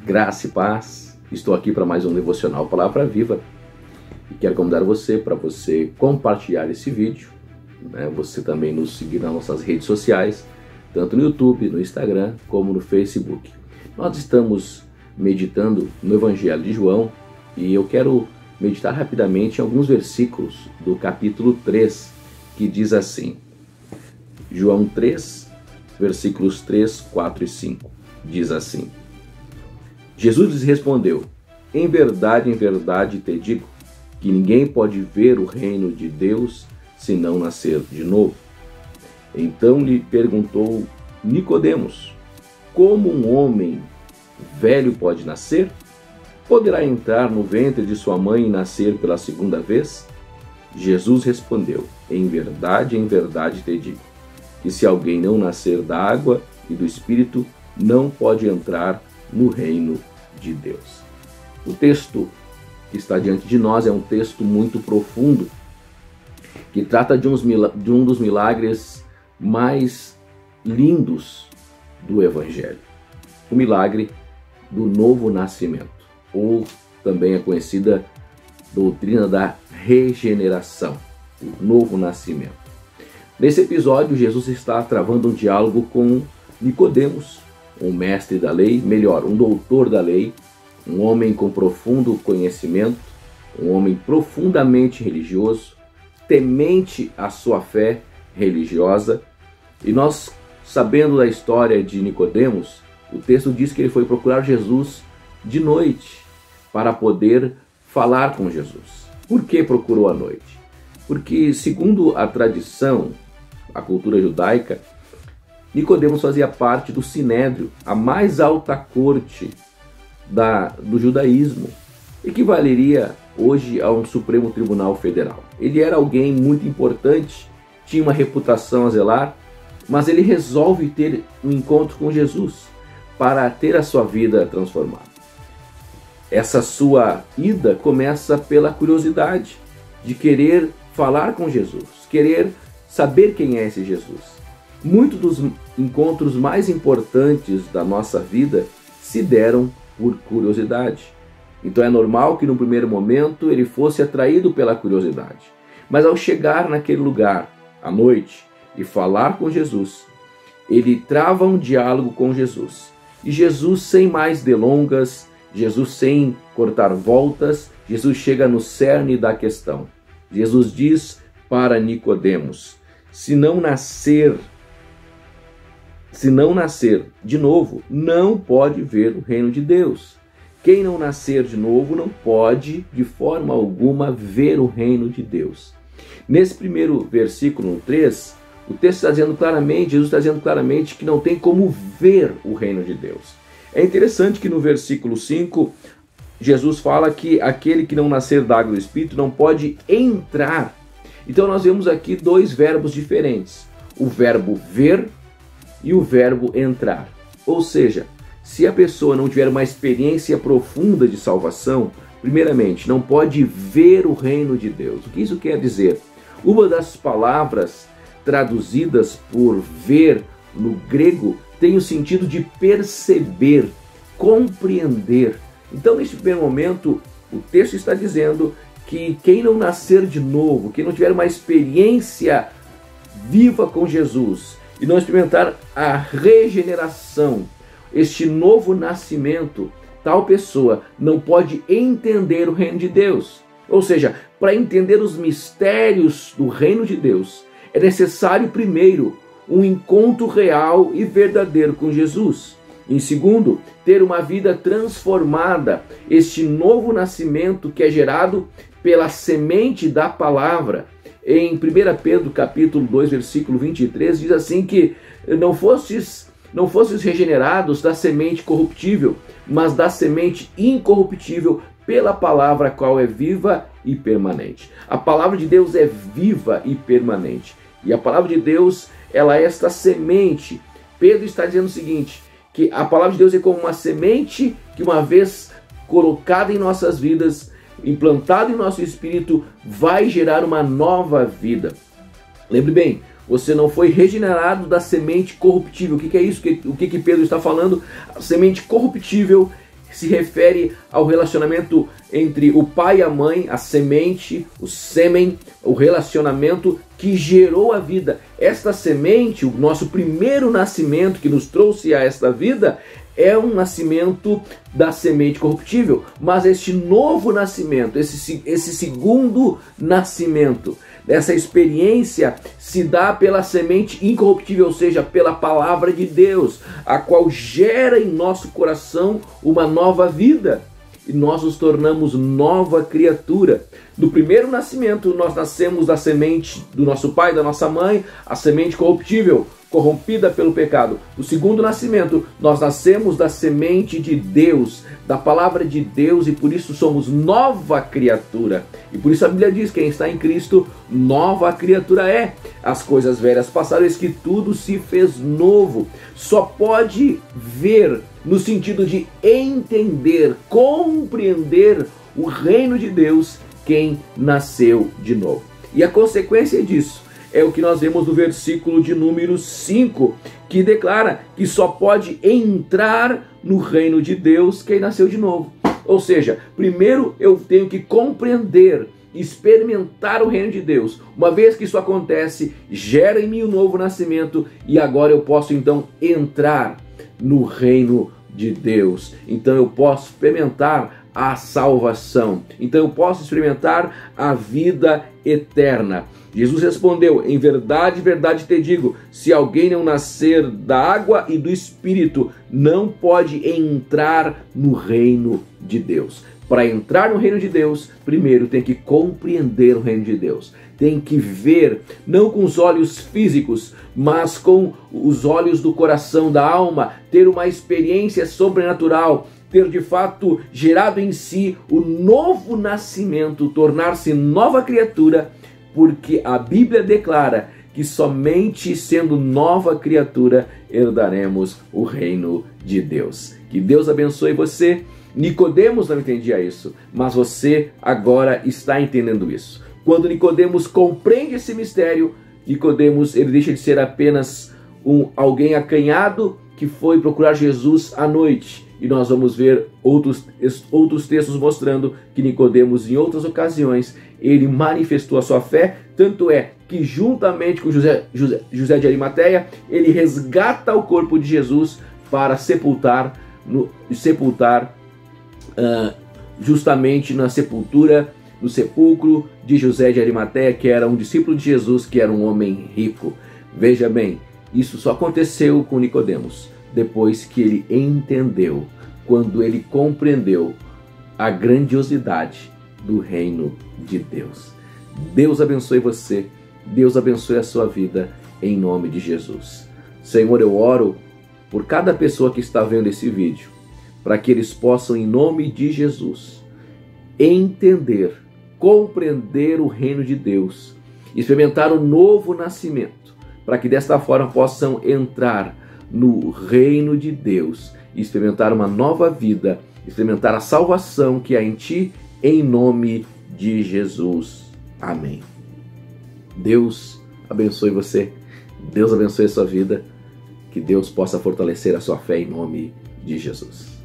Graça e paz. Estou aqui para mais um devocional Palavra Viva e quero convidar você para você compartilhar esse vídeo, né? Você também nos seguir nas nossas redes sociais, tanto no YouTube, no Instagram, como no Facebook. Nós estamos meditando no Evangelho de João e eu quero meditar rapidamente em alguns versículos do capítulo 3, que diz assim, João 3, versículos 3, 4 e 5, diz assim: Jesus lhes respondeu: em verdade te digo, que ninguém pode ver o reino de Deus se não nascer de novo. Então lhe perguntou Nicodemos: como um homem velho pode nascer? Poderá entrar no ventre de sua mãe e nascer pela segunda vez? Jesus respondeu: em verdade te digo, que se alguém não nascer da água e do Espírito, não pode entrar no reino de Deus. O texto que está diante de nós é um texto muito profundo, que trata de um dos milagres mais lindos do Evangelho, o milagre do novo nascimento, ou também a conhecida doutrina da regeneração, o novo nascimento. Nesse episódio, Jesus está travando um diálogo com Nicodemos, um mestre da lei, melhor, um doutor da lei, um homem com profundo conhecimento, um homem profundamente religioso, temente à sua fé religiosa. E nós, sabendo da história de Nicodemos, o texto diz que ele foi procurar Jesus de noite para poder falar com Jesus. Por que procurou à noite? Porque, segundo a tradição, a cultura judaica, Nicodemos fazia parte do Sinédrio, a mais alta corte do judaísmo, equivaleria hoje a um Supremo Tribunal Federal. Ele era alguém muito importante, tinha uma reputação a zelar, mas ele resolve ter um encontro com Jesus para ter a sua vida transformada. Essa sua ida começa pela curiosidade de querer falar com Jesus, querer saber quem é esse Jesus. Muitos dos encontros mais importantes da nossa vida se deram por curiosidade. Então é normal que no primeiro momento ele fosse atraído pela curiosidade. Mas ao chegar naquele lugar à noite e falar com Jesus, ele trava um diálogo com Jesus. E Jesus, sem mais delongas, Jesus sem cortar voltas, Jesus chega no cerne da questão. Jesus diz para Nicodemos: se não nascer de novo, não pode ver o reino de Deus. Quem não nascer de novo não pode, de forma alguma, ver o reino de Deus. Nesse primeiro versículo, no 3, o texto está dizendo claramente, Jesus está dizendo claramente que não tem como ver o reino de Deus. É interessante que no versículo 5, Jesus fala que aquele que não nascer da água do Espírito não pode entrar. Então nós vemos aqui dois verbos diferentes, o verbo ver e o verbo entrar. Ou seja, se a pessoa não tiver uma experiência profunda de salvação, primeiramente, não pode ver o reino de Deus. O que isso quer dizer? Uma das palavras traduzidas por ver no grego tem o sentido de perceber, compreender. Então, neste primeiro momento, o texto está dizendo que quem não nascer de novo, quem não tiver uma experiência viva com Jesus e não experimentar a regeneração, este novo nascimento, tal pessoa não pode entender o reino de Deus. Ou seja, para entender os mistérios do reino de Deus, é necessário primeiro um encontro real e verdadeiro com Jesus. Em segundo, ter uma vida transformada, este novo nascimento que é gerado pela semente da palavra. Em 1 Pedro capítulo 2, versículo 23, diz assim que não fostes regenerados da semente corruptível, mas da semente incorruptível pela palavra qual é viva e permanente. A palavra de Deus é viva e permanente. E a palavra de Deus, ela é esta semente. Pedro está dizendo o seguinte, que a palavra de Deus é como uma semente que uma vez colocada em nossas vidas, implantado em nosso espírito, vai gerar uma nova vida. Lembre bem, você não foi regenerado da semente corruptível. O que é isso? O que Pedro está falando? A semente corruptível que se refere ao relacionamento entre o pai e a mãe, a semente, o sêmen, o relacionamento que gerou a vida. Esta semente, o nosso primeiro nascimento que nos trouxe a esta vida, é um nascimento da semente corruptível, mas este novo nascimento, esse segundo nascimento, essa experiência se dá pela semente incorruptível, ou seja, pela palavra de Deus, a qual gera em nosso coração uma nova vida. E nós nos tornamos nova criatura. No primeiro nascimento, nós nascemos da semente do nosso pai, da nossa mãe, a semente corruptível, corrompida pelo pecado. No segundo nascimento, nós nascemos da semente de Deus, da palavra de Deus, e por isso somos nova criatura. E por isso a Bíblia diz: quem está em Cristo, nova criatura é. As coisas velhas passaram, eis que tudo se fez novo. Só pode ver no sentido de entender, compreender o reino de Deus quem nasceu de novo. E a consequência disso é o que nós vemos no versículo de número 5, que declara que só pode entrar no reino de Deus quem nasceu de novo. Ou seja, primeiro eu tenho que compreender, experimentar o reino de Deus. Uma vez que isso acontece, gera em mim um novo nascimento, e agora eu posso então entrar no reino de Deus. Então eu posso experimentar a salvação. Então eu posso experimentar a vida eterna. Jesus respondeu: em verdade, verdade te digo, se alguém não nascer da água e do Espírito, não pode entrar no reino de Deus. Para entrar no reino de Deus, primeiro tem que compreender o reino de Deus. Tem que ver, não com os olhos físicos, mas com os olhos do coração, da alma, ter uma experiência sobrenatural, ter de fato gerado em si o novo nascimento, tornar-se nova criatura, porque a Bíblia declara que somente sendo nova criatura herdaremos o reino de Deus. Que Deus abençoe você. Nicodemos não entendia isso, mas você agora está entendendo isso. Quando Nicodemos compreende esse mistério, Nicodemos ele deixa de ser apenas alguém acanhado que foi procurar Jesus à noite. E nós vamos ver outros textos mostrando que Nicodemos, em outras ocasiões, ele manifestou a sua fé. Tanto é que, juntamente com José de Arimateia, ele resgata o corpo de Jesus para sepultar justamente na sepultura, no sepulcro de José de Arimateia, que era um discípulo de Jesus, que era um homem rico. Veja bem, isso só aconteceu com Nicodemos depois que ele entendeu, quando ele compreendeu a grandiosidade do reino de Deus. Deus abençoe você, Deus abençoe a sua vida, em nome de Jesus. Senhor, eu oro por cada pessoa que está vendo esse vídeo, para que eles possam, em nome de Jesus, entender, compreender o reino de Deus, experimentar o novo nascimento, para que desta forma possam entrar no reino de Deus, experimentar uma nova vida, experimentar a salvação que há em ti, em nome de Jesus. Amém. Deus abençoe você, Deus abençoe a sua vida, que Deus possa fortalecer a sua fé em nome de Jesus.